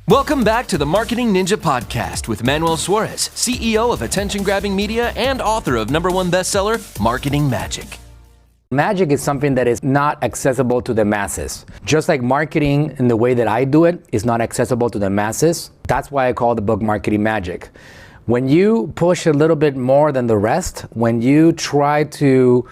Welcome back to the Marketing Ninja Podcast with Manuel Suarez, CEO of attention-grabbing media and author of #1 bestseller, Marketing Magic. Magic is something that is not accessible to the masses. Just like marketing in the way that I do it is not accessible to the masses, that's why I call the book Marketing Magic. When you push a little bit more than the rest, when you try to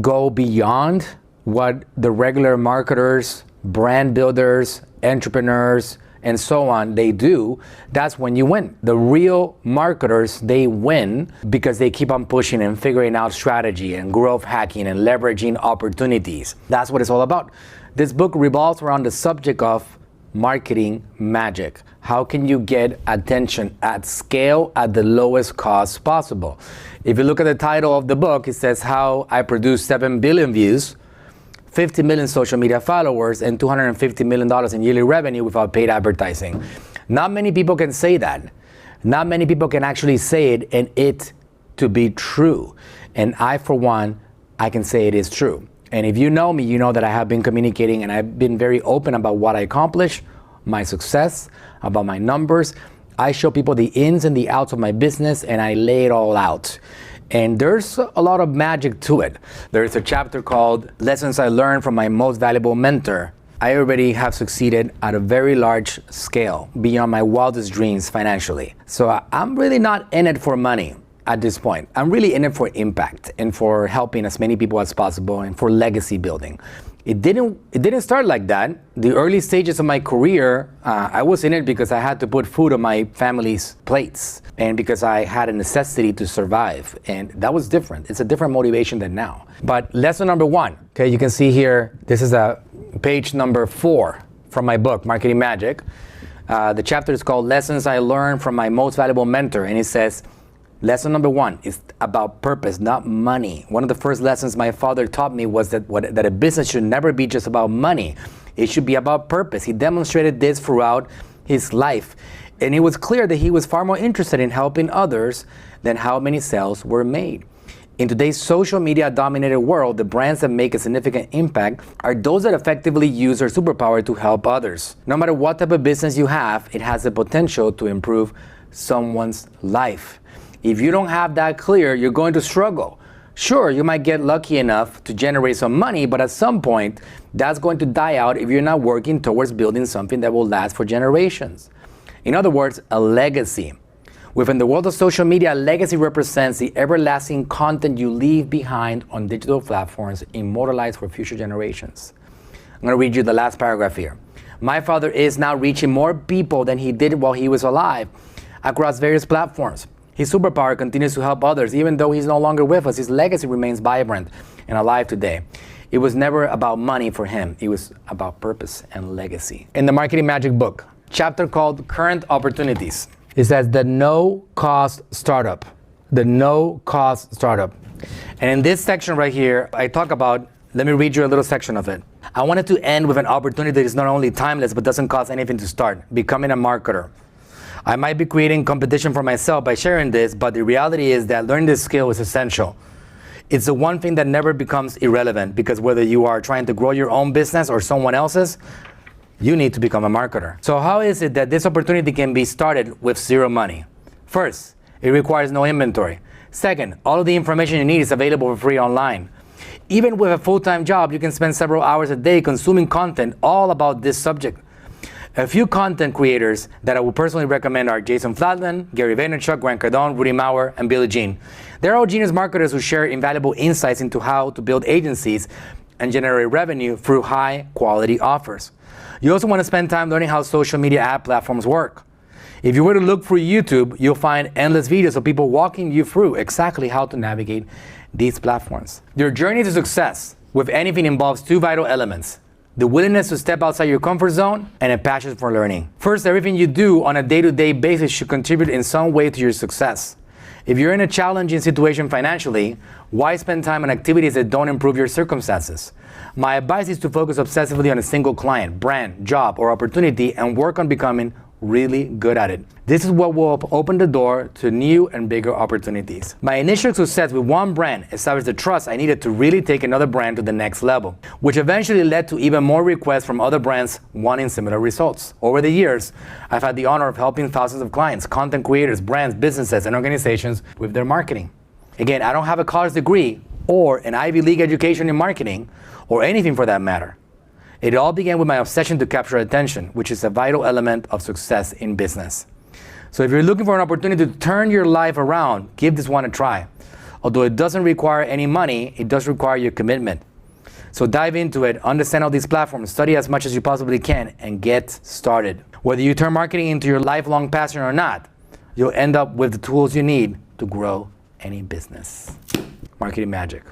go beyond what the regular marketers, brand builders, entrepreneurs, and so on, they do, that's when you win. The real marketers, they win because they keep on pushing and figuring out strategy and growth hacking and leveraging opportunities. That's what it's all about. This book revolves around the subject of marketing magic. How can you get attention at scale at the lowest cost possible? If you look at the title of the book, it says how I produced 7 billion views, 50 million social media followers, and $250 million in yearly revenue without paid advertising. Not many people can say that. Not many people can actually say it and it to be true. And I, for one, I can say it is true. And if you know me, you know that I have been communicating and I've been very open about what I accomplish, my success, about my numbers. I show people the ins and the outs of my business and I lay it all out. And there's a lot of magic to it. There's a chapter called Lessons I Learned from My Most Valuable Mentor. I already have succeeded at a very large scale, beyond my wildest dreams financially. So I'm really not in it for money at this point. I'm really in it for impact and for helping as many people as possible and for legacy building. It didn't start like that. The early stages of my career, I was in it because I had to put food on my family's plates and because I had a necessity to survive. And that was different. It's a different motivation than now. But lesson number 1, okay, you can see here, this is page number 4 from my book, Marketing Magic. The chapter is called Lessons I Learned from My Most Valuable Mentor. And it says, lesson number 1 is about purpose, not money. One of the first lessons my father taught me was that a business should never be just about money. It should be about purpose. He demonstrated this throughout his life. And it was clear that he was far more interested in helping others than how many sales were made. In today's social media dominated world, the brands that make a significant impact are those that effectively use their superpower to help others. No matter what type of business you have, it has the potential to improve someone's life. If you don't have that clear, you're going to struggle. Sure, you might get lucky enough to generate some money, but at some point, that's going to die out if you're not working towards building something that will last for generations. In other words, a legacy. Within the world of social media, legacy represents the everlasting content you leave behind on digital platforms, immortalized for future generations. I'm going to read you the last paragraph here. My father is now reaching more people than he did while he was alive across various platforms. His superpower continues to help others. Even though he's no longer with us, his legacy remains vibrant and alive today. It was never about money for him. It was about purpose and legacy. In the Marketing Magic book, chapter called Current Opportunities, it says the no-cost startup. The no-cost startup. And in this section right here, I talk about, let me read you a little section of it. I wanted to end with an opportunity that is not only timeless, but doesn't cost anything to start, becoming a marketer. I might be creating competition for myself by sharing this, but the reality is that learning this skill is essential. It's the one thing that never becomes irrelevant, because whether you are trying to grow your own business or someone else's, you need to become a marketer. So how is it that this opportunity can be started with zero money? First, it requires no inventory. Second, all of the information you need is available for free online. Even with a full-time job, you can spend several hours a day consuming content all about this subject. A few content creators that I would personally recommend are Jason Flatland, Gary Vaynerchuk, Grant Cardone, Rudy Maurer, and Billie Jean. They're all genius marketers who share invaluable insights into how to build agencies and generate revenue through high-quality offers. You also want to spend time learning how social media ad platforms work. If you were to look through YouTube, you'll find endless videos of people walking you through exactly how to navigate these platforms. Your journey to success with anything involves 2 vital elements: the willingness to step outside your comfort zone, and a passion for learning. First, everything you do on a day-to-day basis should contribute in some way to your success. If you're in a challenging situation financially, why spend time on activities that don't improve your circumstances? My advice is to focus obsessively on a single client, brand, job, or opportunity and work on becoming really good at it. This is what will open the door to new and bigger opportunities. My initial success with one brand established the trust I needed to really take another brand to the next level, which eventually led to even more requests from other brands wanting similar results. Over the years, I've had the honor of helping thousands of clients, content creators, brands, businesses, and organizations with their marketing. Again, I don't have a college degree or an Ivy League education in marketing, or anything for that matter. It all began with my obsession to capture attention, which is a vital element of success in business. So if you're looking for an opportunity to turn your life around, give this one a try. Although it doesn't require any money, it does require your commitment. So dive into it, understand all these platforms, study as much as you possibly can, and get started. Whether you turn marketing into your lifelong passion or not, you'll end up with the tools you need to grow any business. Marketing Magic.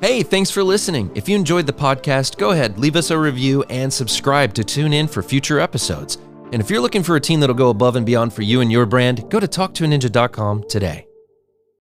Hey, thanks for listening. If you enjoyed the podcast, go ahead, leave us a review and subscribe to tune in for future episodes. And if you're looking for a team that'll go above and beyond for you and your brand, go to talktoaninja.com today.